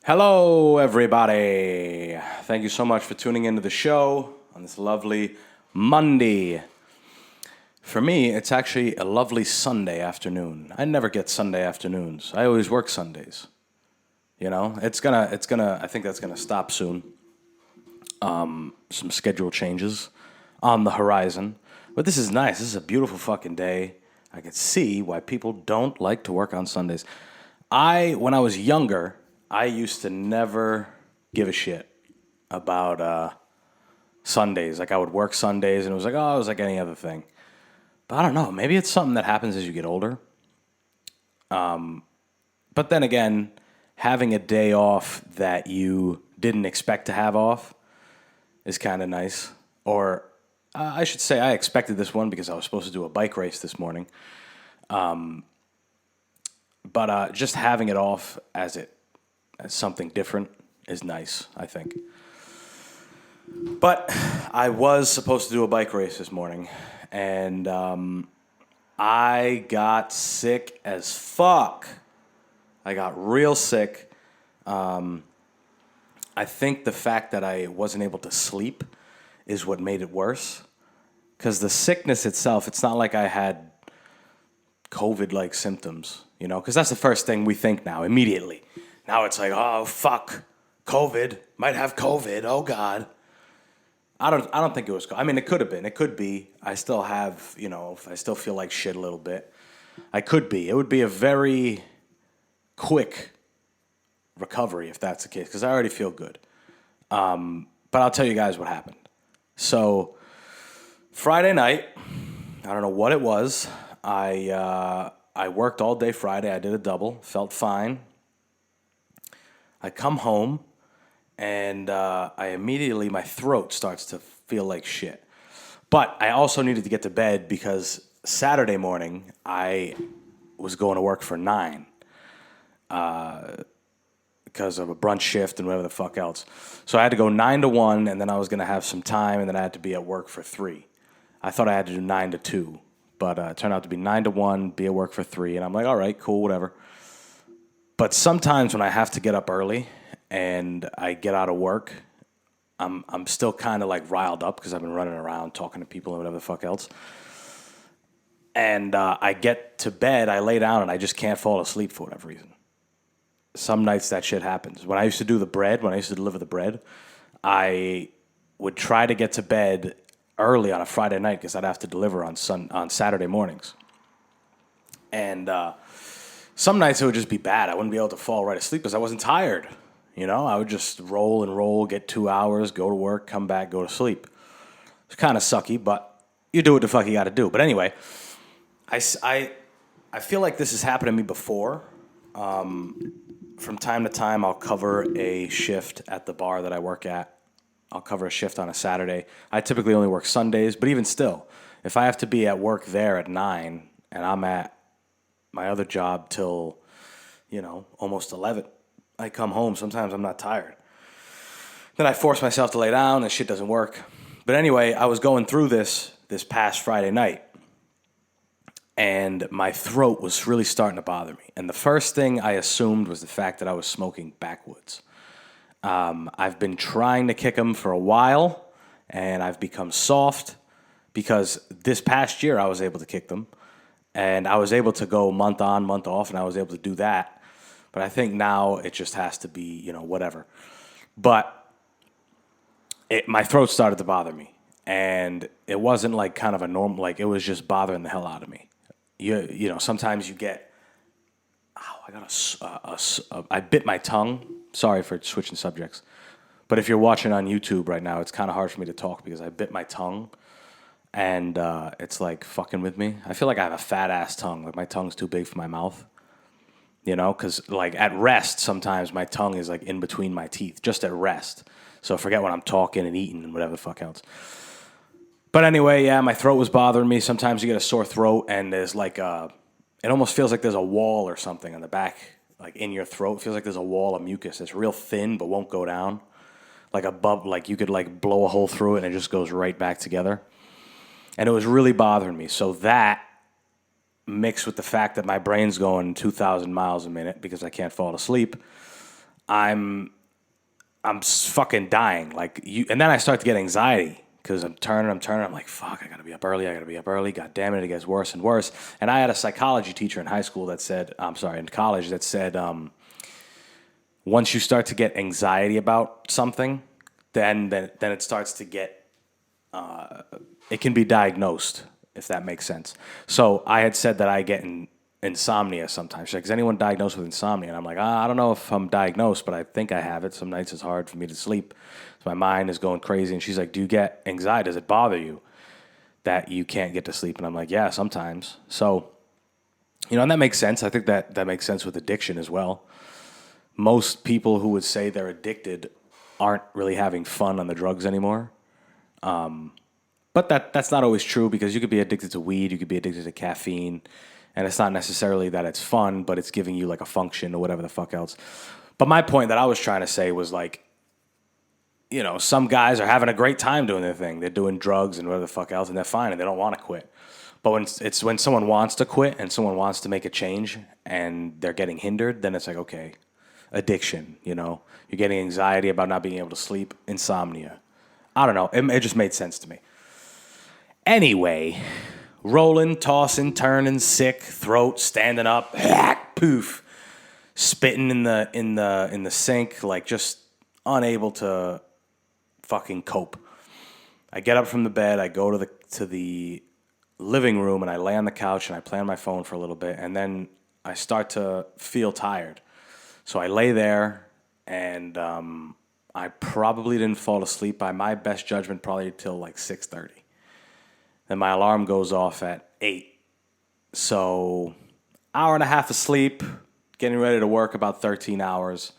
Hello, everybody. Thank you so much for tuning into the show on this lovely Monday. For me, it's actually a lovely Sunday afternoon. I never get Sunday afternoons. I always work Sundays. You know, I think that's gonna stop soon. Some schedule changes on the horizon. But this is nice. This is a beautiful fucking day. I can see why people don't like to work on Sundays. When I was younger, I used to never give a shit about Sundays. Like I would work Sundays, and it was like, oh, it was like any other thing. But I don't know. Maybe it's something that happens as you get older. But then again, having a day off that you didn't expect to have off is kind of nice. Or I should say, I expected this one because I was supposed to do a bike race this morning. But just having it off as something different is nice, I think. But I was supposed to do a bike race this morning, and I got sick as fuck. I got real sick. I think the fact that I wasn't able to sleep is what made it worse. Because the sickness itself, it's not like I had COVID-like symptoms, you know? Because that's the first thing we think now, immediately. Now it's like, oh, fuck, COVID, might have COVID, oh, God. I don't think it was, I mean, it could have been, it could be. I still have, I still feel like shit a little bit. I could be. It would be a very quick recovery if that's the case, because I already feel good. But I'll tell you guys what happened. So, Friday night, I don't know what it was. I worked all day Friday. I did a double. Felt fine. I come home, and my throat starts to feel like shit. But I also needed to get to bed because Saturday morning I was going to work for 9 because of a brunch shift and whatever the fuck else. So I had to go 9 to 1, and then I was going to have some time, and then I had to be at work for 3. I thought I had to do 9 to 2, but it turned out to be 9 to 1, be at work for 3, and I'm like, all right, cool, whatever. But sometimes when I have to get up early and I get out of work, I'm still kind of like riled up because I've been running around talking to people and whatever the fuck else. And I get to bed, I lay down, and I just can't fall asleep for whatever reason. Some nights that shit happens. When I used to deliver the bread, I would try to get to bed early on a Friday night because I'd have to deliver on Saturday mornings. And some nights it would just be bad. I wouldn't be able to fall right asleep because I wasn't tired. You know, I would just roll and roll, get 2 hours, go to work, come back, go to sleep. It's kind of sucky, but you do what the fuck you got to do. But anyway, I feel like this has happened to me before. From time to time, I'll cover a shift at the bar that I work at. I'll cover a shift on a Saturday. I typically only work Sundays, but even still, if I have to be at work there at 9 and I'm at my other job till, almost 11, I come home. Sometimes I'm not tired. Then I force myself to lay down and shit doesn't work. But anyway, I was going through this past Friday night, and my throat was really starting to bother me. And the first thing I assumed was the fact that I was smoking backwoods. I've been trying to kick them for a while, and I've become soft because this past year I was able to kick them, and I was able to go month on, month off, and I was able to do that. But I think now it just has to be, whatever. But my throat started to bother me, and it wasn't like kind of a normal, like it was just bothering the hell out of me. Sometimes you get, I bit my tongue. Sorry for switching subjects. But if you're watching on YouTube right now, it's kind of hard for me to talk because I bit my tongue, and it's like fucking with me. I feel like I have a fat ass tongue. Like my tongue's too big for my mouth. Because like at rest, sometimes my tongue is like in between my teeth, just at rest. So forget when I'm talking and eating and whatever the fuck else. But anyway, yeah, my throat was bothering me. Sometimes you get a sore throat and there's like it almost feels like there's a wall or something on the back, like in your throat. It feels like there's a wall of mucus. It's real thin but won't go down. Like a bub, like you could like blow a hole through it and it just goes right back together. And it was really bothering me. So that mixed with the fact that my brain's going 2,000 miles a minute because I can't fall asleep, I'm fucking dying. Like you, and then I start to get anxiety because I'm turning. I'm like, fuck, I gotta be up early. I gotta be up early. God damn it, it gets worse and worse. And I had a psychology teacher in high school that said, I'm sorry, in college that said, once you start to get anxiety about something, then it starts to get, it can be diagnosed, if that makes sense. So I had said that I get insomnia sometimes. She's like, is anyone diagnosed with insomnia? And I'm like, I don't know if I'm diagnosed, but I think I have it. Some nights it's hard for me to sleep. So my mind is going crazy. And she's like, do you get anxiety? Does it bother you that you can't get to sleep? And I'm like, yeah, sometimes. So, and that makes sense. I think that makes sense with addiction as well. Most people who would say they're addicted aren't really having fun on the drugs anymore. But that's not always true because you could be addicted to weed, you could be addicted to caffeine, and it's not necessarily that it's fun, but it's giving you like a function or whatever the fuck else. But my point that I was trying to say was like, some guys are having a great time doing their thing. They're doing drugs and whatever the fuck else, and they're fine and they don't want to quit. But when someone wants to quit and someone wants to make a change and they're getting hindered, then it's like, okay, addiction, you're getting anxiety about not being able to sleep, insomnia. I don't know. It just made sense to me. Anyway, rolling, tossing, turning, sick, throat standing up, poof, spitting in the sink, like just unable to fucking cope. I get up from the bed, I go to the living room, and I lay on the couch and I play on my phone for a little bit, and then I start to feel tired. So I lay there, and I probably didn't fall asleep by my best judgment probably till like 6:30. Then my alarm goes off at 8. So hour and a half of sleep, getting ready to work about 13 hours.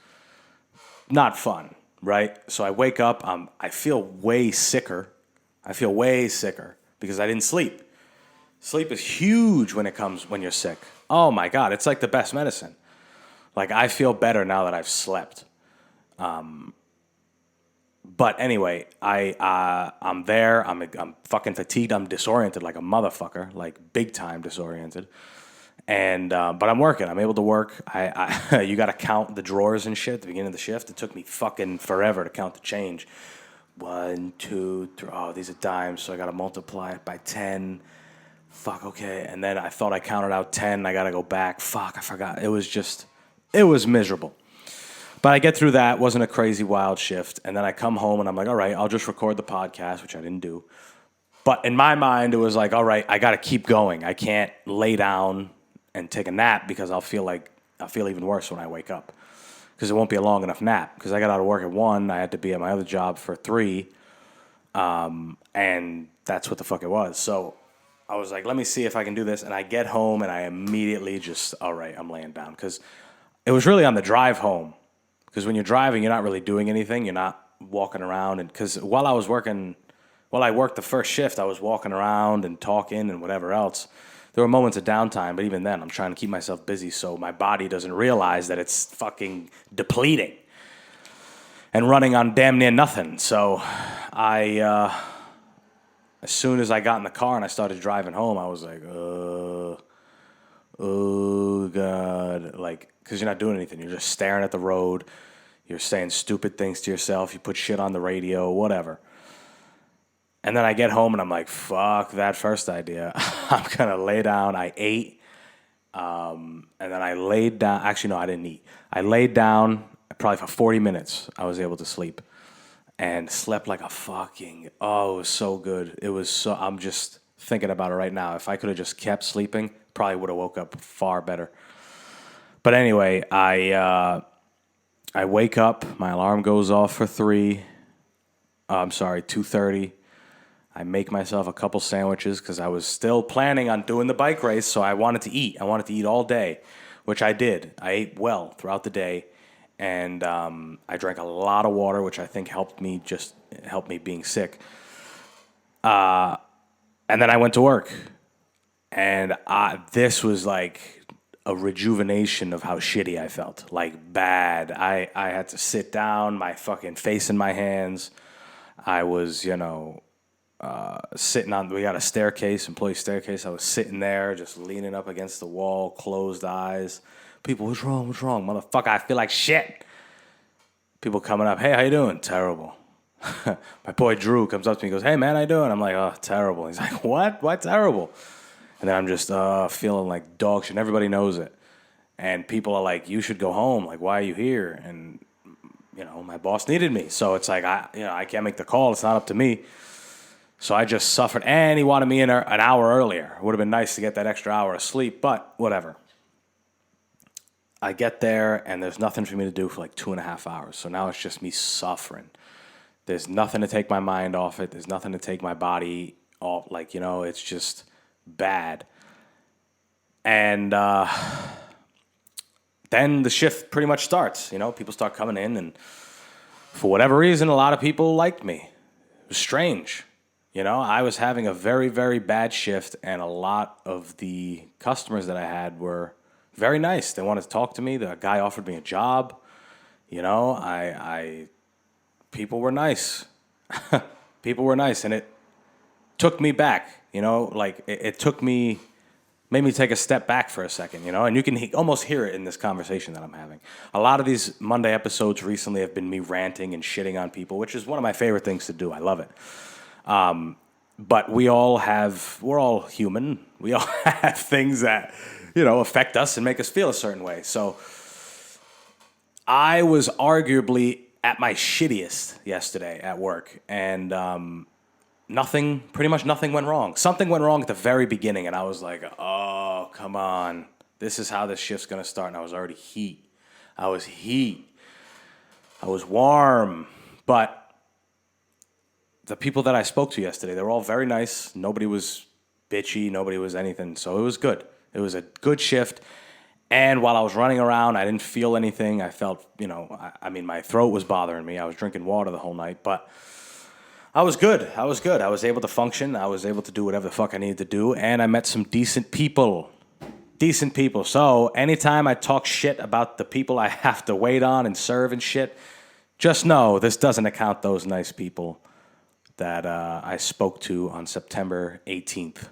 Not fun, right? So I wake up, I feel way sicker. Because I didn't sleep. Sleep is huge when you're sick. Oh my God, it's like the best medicine. Like I feel better now that I've slept. But anyway, I'm there. I'm fucking fatigued. I'm disoriented like a motherfucker, like big time disoriented. And but I'm working. I'm able to work. I you got to count the drawers and shit at the beginning of the shift. It took me fucking forever to count the change. 1, 2, 3. Oh, these are dimes, so I got to multiply it by 10. Fuck. Okay. And then I thought I counted out 10. I got to go back. Fuck. I forgot. It was miserable. But I get through that. Wasn't a crazy wild shift. And then I come home and I'm like, all right, I'll just record the podcast, which I didn't do. But in my mind, it was like, all right, I got to keep going. I can't lay down and take a nap because I'll feel even worse when I wake up because it won't be a long enough nap because I got out of work at 1. I had to be at my other job for 3. And that's what the fuck it was. So I was like, let me see if I can do this. And I get home and I immediately just, all right, I'm laying down because it was really on the drive home. Because when you're driving, you're not really doing anything. You're not walking around. And because while I worked the first shift, I was walking around and talking and whatever else. There were moments of downtime, but even then, I'm trying to keep myself busy so my body doesn't realize that it's fucking depleting and running on damn near nothing. So as soon as I got in the car and I started driving home, I was like, oh God, like, because you're not doing anything. You're just staring at the road. You're saying stupid things to yourself. You put shit on the radio, whatever. And then I get home and I'm like, fuck that first idea. I'm going to lay down. I ate. And then I laid down. Actually, no, I didn't eat. I laid down probably for 40 minutes. I was able to sleep and slept like a fucking, it was so good. I'm just thinking about it right now. If I could have just kept sleeping, probably would have woke up far better. But anyway, I wake up. My alarm goes off for 2:30. I make myself a couple sandwiches because I was still planning on doing the bike race, so I wanted to eat. I wanted to eat all day, which I did. I ate well throughout the day, and I drank a lot of water, which I think helped me being sick. And then I went to work, and this was like a rejuvenation of how shitty I felt, like bad. I had to sit down, my fucking face in my hands. I was, sitting on, we got a staircase, employee staircase. I was sitting there just leaning up against the wall, closed eyes. People, what's wrong? Motherfucker, I feel like shit. People coming up, hey, how you doing? Terrible. My boy Drew comes up to me and goes, hey, man, how you doing? I'm like, oh, terrible. He's like, what? Why terrible? And then I'm just feeling like dog shit. And everybody knows it. And people are like, you should go home. Like, why are you here? And, my boss needed me. So it's like, I can't make the call. It's not up to me. So I just suffered. And he wanted me in an hour earlier. It would have been nice to get that extra hour of sleep, but whatever. I get there, and there's nothing for me to do for like 2.5 hours. So now it's just me suffering. There's nothing to take my mind off it. There's nothing to take my body off. Like, it's just bad. And then the shift pretty much starts. People start coming in, and for whatever reason, a lot of people liked me. It was strange. I was having a very, very bad shift, and a lot of the customers that I had were very nice. They wanted to talk to me. The guy offered me a job. People were nice. People were nice, and it took me back. It took me, made me take a step back for a second. And you can almost hear it in this conversation that I'm having. A lot of these Monday episodes recently have been me ranting and shitting on people, which is one of my favorite things to do. I love it. But we're all human. We all have things that, affect us and make us feel a certain way. So I was arguably at my shittiest yesterday at work, and pretty much nothing went wrong. Something went wrong at the very beginning, and I was like, oh, come on. This is how this shift's going to start, and I was already heat. I was warm, but the people that I spoke to yesterday, they were all very nice. Nobody was bitchy. Nobody was anything. So it was good. It was a good shift. And while I was running around, I didn't feel anything. I felt, my throat was bothering me. I was drinking water the whole night. But I was good. I was able to function. I was able to do whatever the fuck I needed to do. And I met some decent people. So anytime I talk shit about the people I have to wait on and serve and shit, just know this doesn't account those nice people that I spoke to on September 18th.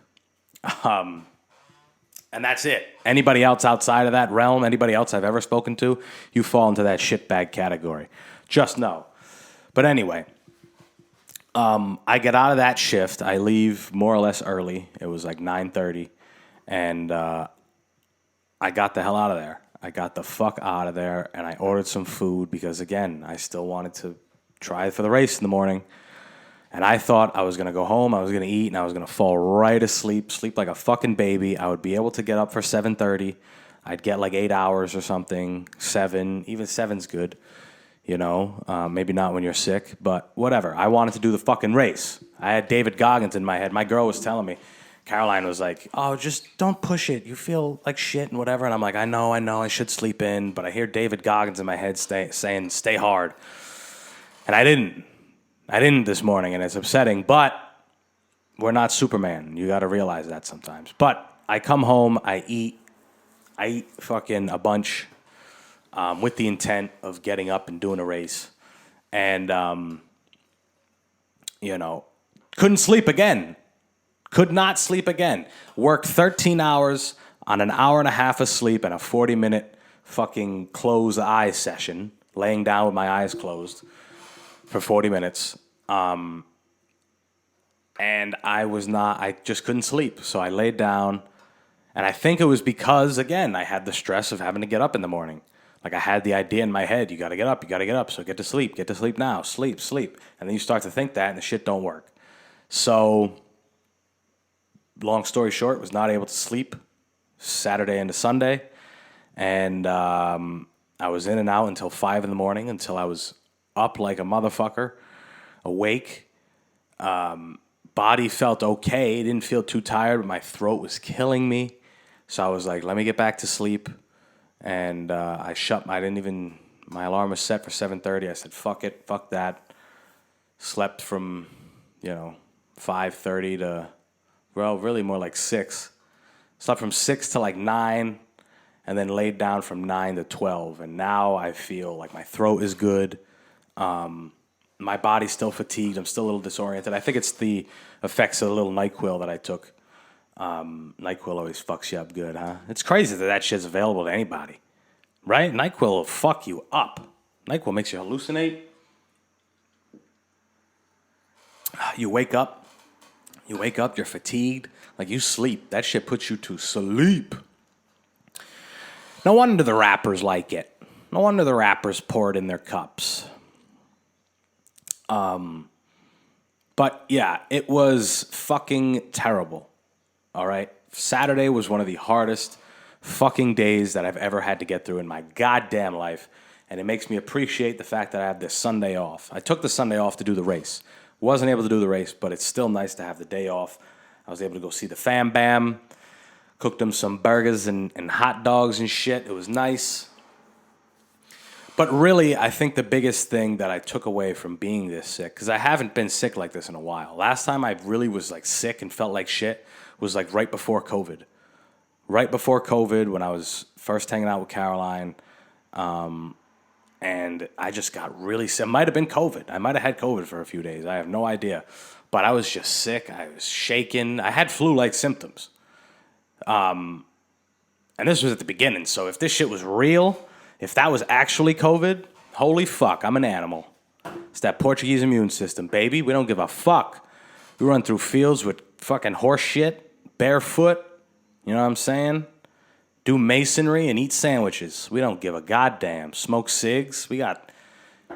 And that's it. Anybody else outside of that realm, anybody else I've ever spoken to, you fall into that shitbag category. Just know. But anyway, I get out of that shift. I leave more or less early. It was like 9:30. And I got the hell out of there. I got the fuck out of there, and I ordered some food because, again, I still wanted to try for the race in the morning. And I thought I was going to go home, I was going to eat, and I was going to fall right asleep, sleep like a fucking baby. I would be able to get up for 7:30. I'd get like 8 hours or something, 7. Even 7's good, maybe not when you're sick, but whatever. I wanted to do the fucking race. I had David Goggins in my head. My girl was telling me, Caroline was like, oh, just don't push it. You feel like shit and whatever. And I'm like, I know, I should sleep in. But I hear David Goggins in my head saying, stay hard. And I didn't this morning, and it's upsetting, but we're not Superman. You got to realize that sometimes. But I come home, I eat fucking a bunch with the intent of getting up and doing a race. And, couldn't sleep again. Could not sleep again. Worked 13 hours on an hour and a half of sleep and a 40-minute fucking close eye session, laying down with my eyes closed for 40 minutes. And I just couldn't sleep. So I laid down, and I think it was because, again, I had the stress of having to get up in the morning. Like I had the idea in my head, you got to get up. So get to sleep now, sleep. And then you start to think that, and the shit don't work. So long story short, was not able to sleep Saturday into Sunday. And I was in and out until 5 in the morning, until I was up like a motherfucker, awake. Body felt okay. Didn't feel too tired, but my throat was killing me. So I was like, let me get back to sleep. And my alarm was set for 7:30. I said, fuck it, fuck that. Slept from, 5:30 to, well, really more like 6. Slept from 6 to like 9, and then laid down from 9 to 12. And now I feel like my throat is good. My body's still fatigued. I'm still a little disoriented. I think it's the effects of the little NyQuil that I took. NyQuil always fucks you up good, huh? It's crazy that shit's available to anybody, right? NyQuil will fuck you up. NyQuil makes you hallucinate. You wake up, you're fatigued, like you sleep. That shit puts you to sleep. No wonder the rappers like it. No wonder the rappers pour it in their cups. But yeah, it was fucking terrible. All right. Saturday was one of the hardest fucking days that I've ever had to get through in my goddamn life. And it makes me appreciate the fact that I have this Sunday off. I took the Sunday off to do the race. Wasn't able to do the race, but it's still nice to have the day off. I was able to go see the fam bam. Cooked them some burgers and hot dogs and shit. It was nice. But really, I think the biggest thing that I took away from being this sick, because I haven't been sick like this in a while. Last time I really was like sick and felt like shit was like right before COVID. Right before COVID, when I was first hanging out with Caroline, and I just got really sick. It might have been COVID. I might have had COVID for a few days. I have no idea. But I was just sick. I was shaking. I had flu-like symptoms. And this was at the beginning. So if this shit was real, if that was actually COVID, holy fuck, I'm an animal. It's that Portuguese immune system, baby. We don't give a fuck. We run through fields with fucking horse shit, barefoot. You know what I'm saying? Do masonry and eat sandwiches. We don't give a goddamn. Smoke cigs. And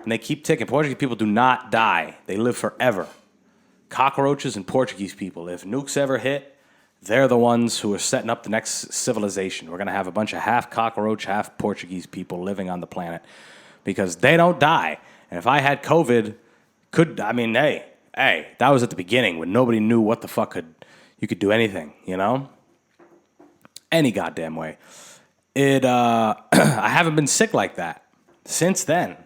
they keep ticking. Portuguese people do not die. They live forever. Cockroaches and Portuguese people. If nukes ever hit, they're the ones who are setting up the next civilization. We're going to have a bunch of half cockroach, half Portuguese people living on the planet because they don't die. And if I had COVID, hey, that was at the beginning when nobody knew what the fuck you could do anything, you know? Any goddamn way. I haven't been sick like that since then.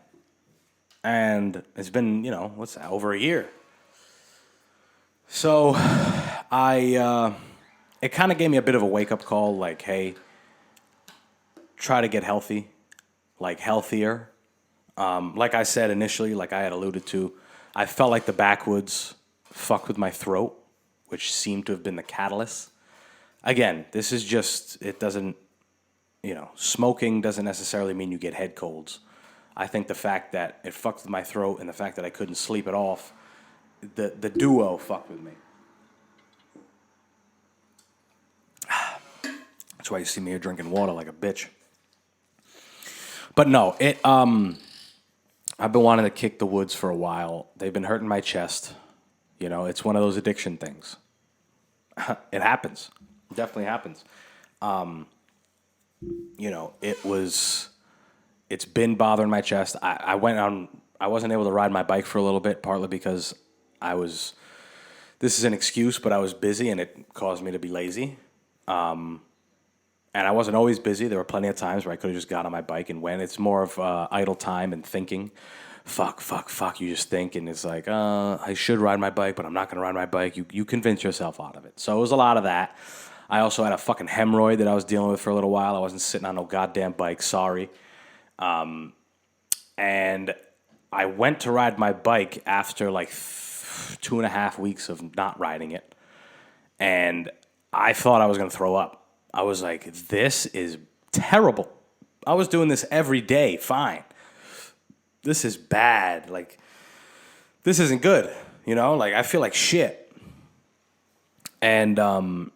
And it's been, what's that, over a year. So it kind of gave me a bit of a wake-up call, like, hey, try to get healthy, like healthier. Like I said initially, like I had alluded to, I felt like the backwoods fucked with my throat, which seemed to have been the catalyst. Again, this is just, it doesn't, smoking doesn't necessarily mean you get head colds. I think the fact that it fucked with my throat and the fact that I couldn't sleep it off, the duo fucked with me. That's why you see me here drinking water like a bitch. But no, I've been wanting to kick the woods for a while. They've been hurting my chest. It's one of those addiction things. It happens. It definitely happens. It's been bothering my chest. I wasn't able to ride my bike for a little bit, partly because this is an excuse, but I was busy and it caused me to be lazy. And I wasn't always busy. There were plenty of times where I could have just got on my bike and went. It's more of idle time and thinking. Fuck. You just think, and it's like, I should ride my bike, but I'm not going to ride my bike. You convince yourself out of it. So it was a lot of that. I also had a fucking hemorrhoid that I was dealing with for a little while. I wasn't sitting on no goddamn bike. Sorry. And I went to ride my bike after like 2.5 weeks of not riding it. And I thought I was going to throw up. I was like, this is terrible. I was doing this every day, fine. This is bad. Like, this isn't good. Like, I feel like shit. And,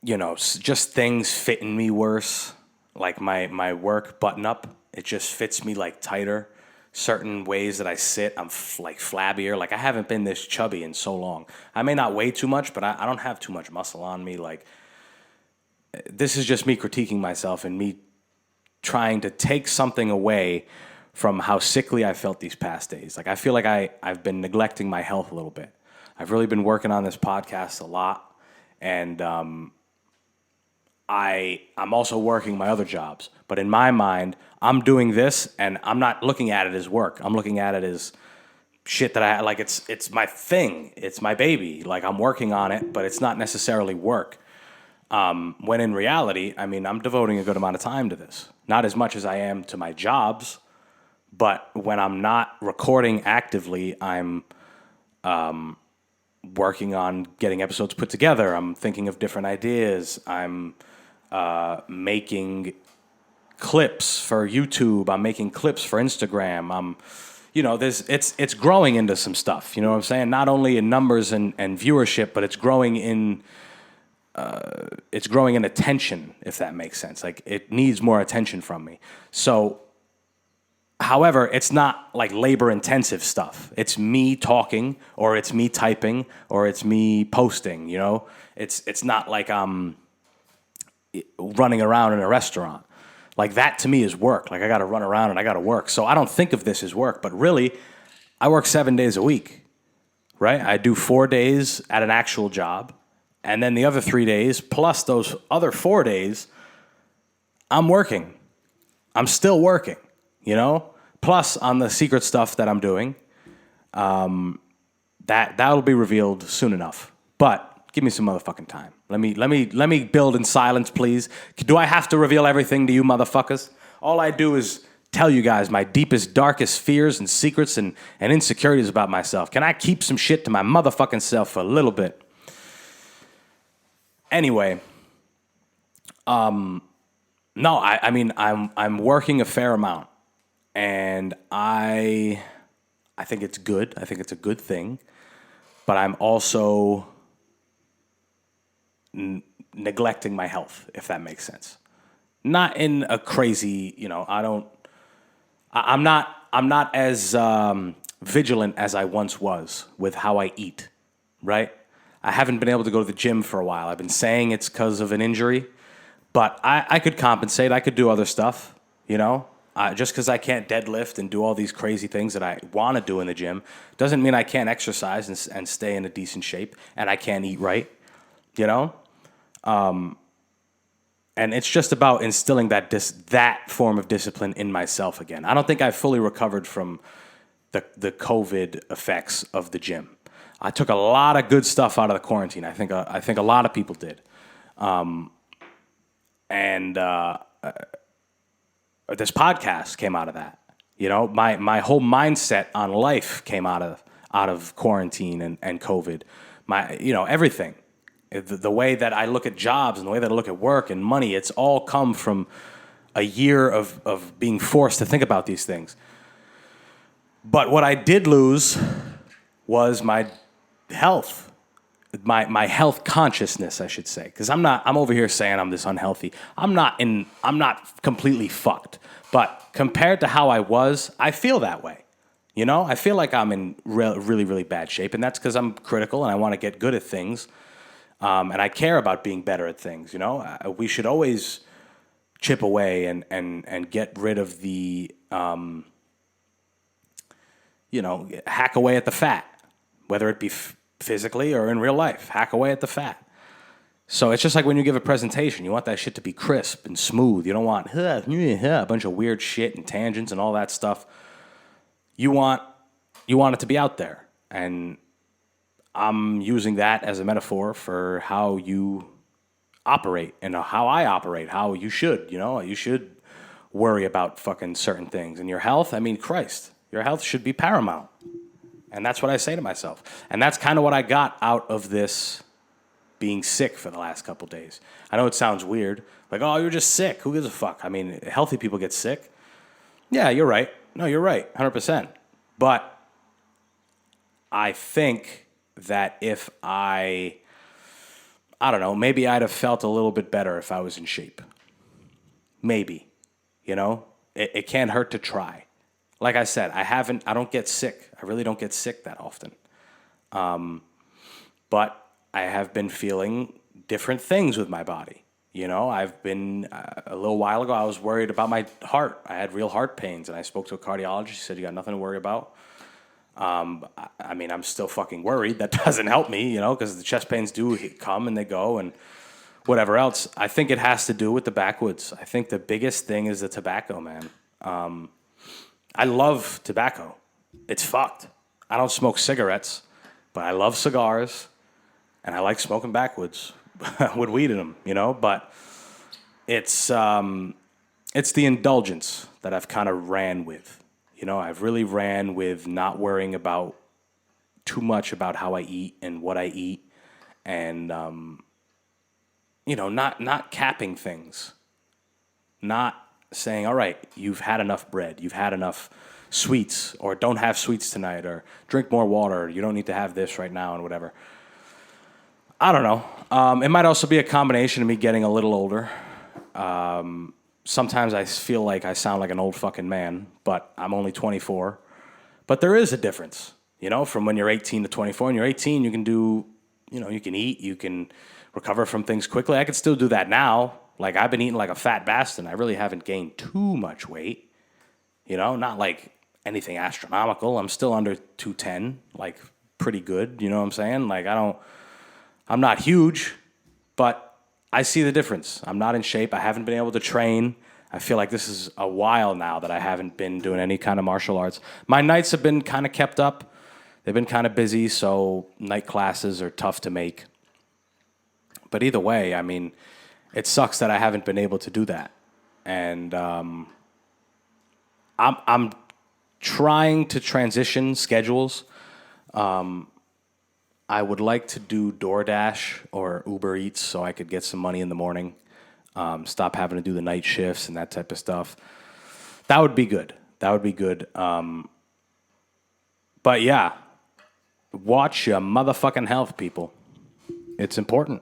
just things fitting me worse. Like, my work button up, it just fits me, like, tighter. Certain ways that I sit, I'm, like, flabbier. Like, I haven't been this chubby in so long. I may not weigh too much, but I don't have too much muscle on me, like... This is just me critiquing myself and me trying to take something away from how sickly I felt these past days. Like, I feel like I've been neglecting my health a little bit. I've really been working on this podcast a lot, and I'm also working my other jobs. But in my mind, I'm doing this, and I'm not looking at it as work. I'm looking at it as shit that I like. It's my thing. It's my baby. Like, I'm working on it, but it's not necessarily work. When in reality, I'm devoting a good amount of time to this. Not as much as I am to my jobs, but when I'm not recording actively, I'm working on getting episodes put together. I'm thinking of different ideas. I'm making clips for YouTube. I'm making clips for Instagram. It's growing into some stuff. You know what I'm saying? Not only in numbers and viewership, but it's growing in attention, if that makes sense. Like, it needs more attention from me. So, however, it's not like labor intensive stuff. It's me talking, or it's me typing, or it's me posting, you know? It's not like I'm running around in a restaurant. Like, that to me is work. Like, I got to run around and I got to work. So I don't think of this as work, but really, I work 7 days a week, right? I do 4 days at an actual job, and then the other 3 days, plus those other 4 days, I'm working. I'm still working, you know? Plus, on the secret stuff that I'm doing, that'll be revealed soon enough. But give me some motherfucking time. Let me build in silence, please. Do I have to reveal everything to you motherfuckers? All I do is tell you guys my deepest, darkest fears and secrets and insecurities about myself. Can I keep some shit to my motherfucking self for a little bit? Anyway, no, I mean, I'm working a fair amount, and I think it's good. I think it's a good thing, but I'm also neglecting my health, if that makes sense. Not in a crazy, I'm not as vigilant as I once was with how I eat, right? I haven't been able to go to the gym for a while. I've been saying it's because of an injury, but I could compensate. I could do other stuff, you know? Just because I can't deadlift and do all these crazy things that I want to do in the gym doesn't mean I can't exercise and stay in a decent shape, and I can't eat right, you know? And it's just about instilling that form of discipline in myself again. I don't think I've fully recovered from the COVID effects of the gym. I took a lot of good stuff out of the quarantine. I think a lot of people did, and this podcast came out of that. You know, my whole mindset on life came out of quarantine and COVID. Everything. The way that I look at jobs and the way that I look at work and money, it's all come from a year of being forced to think about these things. But what I did lose was my health, my health consciousness, I should say. Because I'm over here saying I'm this unhealthy. I'm not completely fucked. But compared to how I was, I feel that way. You know, I feel like I'm in really, really bad shape. And that's because I'm critical and I want to get good at things. And I care about being better at things, you know? We should always chip away and get rid of the, hack away at the fat, whether it be physically or in real life. Hack away at the fat. So it's just like when you give a presentation, you want that shit to be crisp and smooth. You don't want a bunch of weird shit and tangents and all that stuff. You want it to be out there. And I'm using that as a metaphor for how you operate and how I operate, how you should, you should worry about fucking certain things. And your health, I mean, Christ, your health should be paramount. And that's what I say to myself. And that's kind of what I got out of this being sick for the last couple days. I know it sounds weird. Like, oh, you're just sick. Who gives a fuck? I mean, healthy people get sick. Yeah, you're right. No, you're right, 100%. But I think that if I don't know, maybe I'd have felt a little bit better if I was in shape. Maybe, it can't hurt to try. Like I said, I don't get sick. I really don't get sick that often. But I have been feeling different things with my body. I've been, a little while ago, I was worried about my heart. I had real heart pains, and I spoke to a cardiologist. He said, you got nothing to worry about. I mean, I'm still fucking worried. That doesn't help me, because the chest pains do come and they go and whatever else. I think it has to do with the backwoods. I think the biggest thing is the tobacco, man. I love tobacco. It's fucked. I don't smoke cigarettes, but I love cigars, and I like smoking backwoods with weed in them, But it's the indulgence that I've kind of ran with. I've really ran with not worrying about too much about how I eat and what I eat, and not capping things, not saying, all right, you've had enough bread, you've had enough sweets, or don't have sweets tonight, or drink more water, you don't need to have this right now, and whatever. I don't know. It might also be a combination of me getting a little older. Sometimes I feel like I sound like an old fucking man, but I'm only 24. But there is a difference, from when you're 18 to 24. When you're 18, you can do, you can eat, you can recover from things quickly. I could still do that now. Like, I've been eating like a fat bastard. I really haven't gained too much weight, not like anything astronomical. I'm still under 210, like pretty good, you know what I'm saying? Like, I'm not huge, but I see the difference. I'm not in shape. I haven't been able to train. I feel like this is a while now that I haven't been doing any kind of martial arts. My nights have been kind of kept up. They've been kind of busy, so night classes are tough to make. But either way, I mean, it sucks that I haven't been able to do that. And I'm trying to transition schedules. I would like to do DoorDash or Uber Eats so I could get some money in the morning. Stop having to do the night shifts and that type of stuff. That would be good. But yeah, watch your motherfucking health, people. It's important.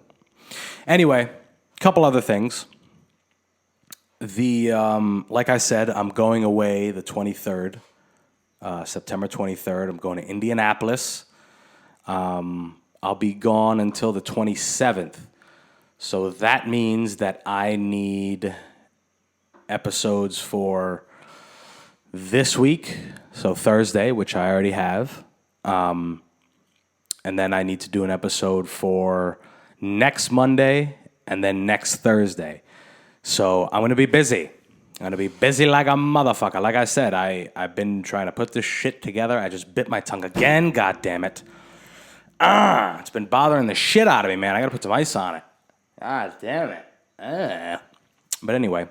Anyway, couple other things. Like I said, I'm going away the 23rd, September 23rd. I'm going to Indianapolis. I'll be gone until the 27th. So that means that I need episodes for this week, so Thursday, which I already have. And then I need to do an episode for next Monday and then next Thursday. So I'm going to be busy. I'm going to be busy like a motherfucker. Like I said, I've been trying to put this shit together. I just bit my tongue again. God damn it. It's been bothering the shit out of me, man. I got to put some ice on it. God damn it. But anyway,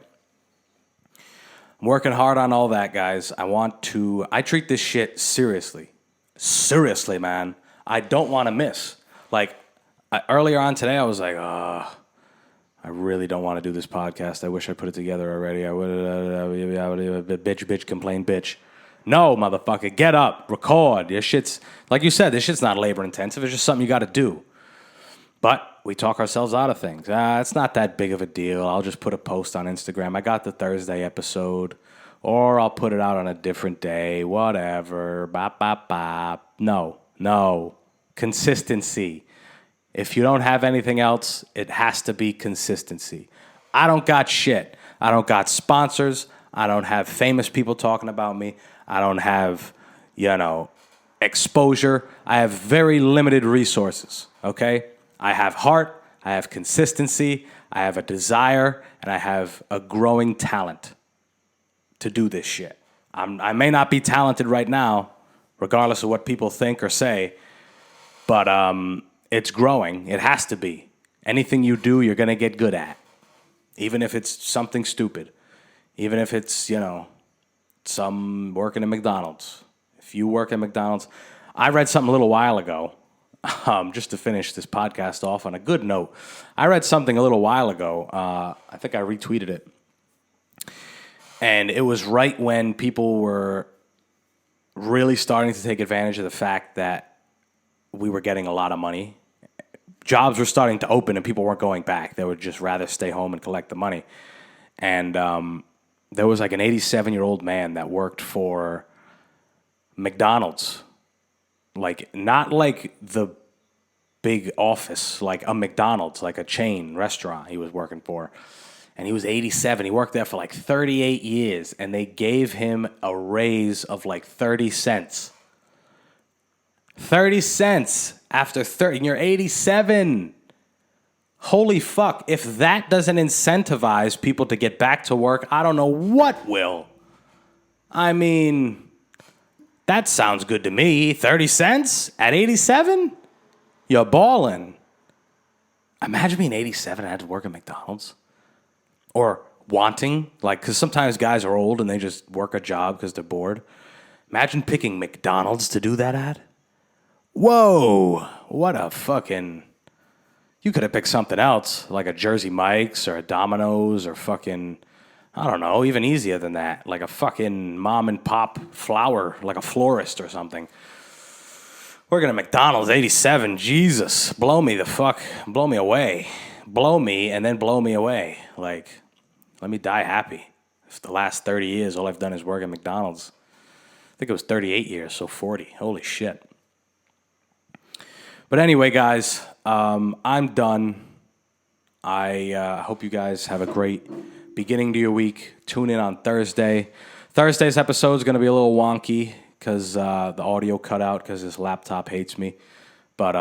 I'm working hard on all that, guys. I treat this shit seriously. Seriously, man. I don't want to miss. Like, earlier on today, I was like, I really don't want to do this podcast. I wish I put it together already. I would bitch, complain, bitch. No, motherfucker, get up, record. This shit's, like you said, this shit's not labor intensive. It's just something you got to do. But we talk ourselves out of things. It's not that big of a deal. I'll just put a post on Instagram. I got the Thursday episode. Or I'll put it out on a different day. Whatever. Bop, bop, bop. No. Consistency. If you don't have anything else, it has to be consistency. I don't got shit. I don't got sponsors. I don't have famous people talking about me. I don't have, exposure. I have very limited resources, okay? I have heart, I have consistency, I have a desire, and I have a growing talent to do this shit. I may not be talented right now, regardless of what people think or say, but it's growing. It has to be. Anything you do, you're going to get good at, even if it's something stupid, even if it's, some working at McDonald's. If you work at McDonald's, I read something a little while ago, just to finish this podcast off on a good note. I read something a little while ago. I think I retweeted it. And it was right when people were really starting to take advantage of the fact that we were getting a lot of money. Jobs were starting to open and people weren't going back. They would just rather stay home and collect the money. And there was like an 87-year-old man that worked for McDonald's. Like, not like the big office, like a McDonald's, like a chain restaurant he was working for. And he was 87. He worked there for like 38 years. And they gave him a raise of like 30 cents. 30 cents after 30. And you're 87. Holy fuck. If that doesn't incentivize people to get back to work, I don't know what will. I mean, that sounds good to me. 30 cents at 87? You're balling. Imagine being 87 and had to work at McDonald's. Or wanting, because sometimes guys are old and they just work a job because they're bored. Imagine picking McDonald's to do that at. Whoa, what a fucking... You could have picked something else, like a Jersey Mike's or a Domino's or fucking, I don't know, even easier than that. Like a fucking mom and pop flower, like a florist or something. Working at McDonald's, 87. Jesus, blow me away. Blow me and then blow me away. Like, let me die happy. If the last 30 years, all I've done is work at McDonald's. I think it was 38 years, so 40. Holy shit. But anyway, guys, I'm done. I hope you guys have a great beginning to your week. Tune in on Thursday. Thursday's episode is going to be a little wonky because the audio cut out because this laptop hates me. But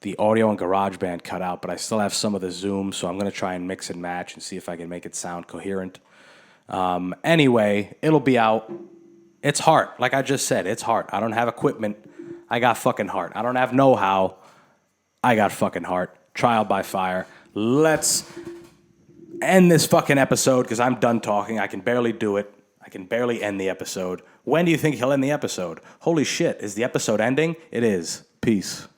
the audio on GarageBand cut out, but I still have some of the Zoom, so I'm going to try and mix and match and see if I can make it sound coherent. Anyway, it'll be out. It's heart. Like I just said, it's heart. I don't have equipment. I got fucking heart. I don't have know-how. I got fucking heart. Trial by fire. Let's end this fucking episode because I'm done talking. I can barely do it. I can barely end the episode. When do you think he'll end the episode? Holy shit, is the episode ending? It is. Peace.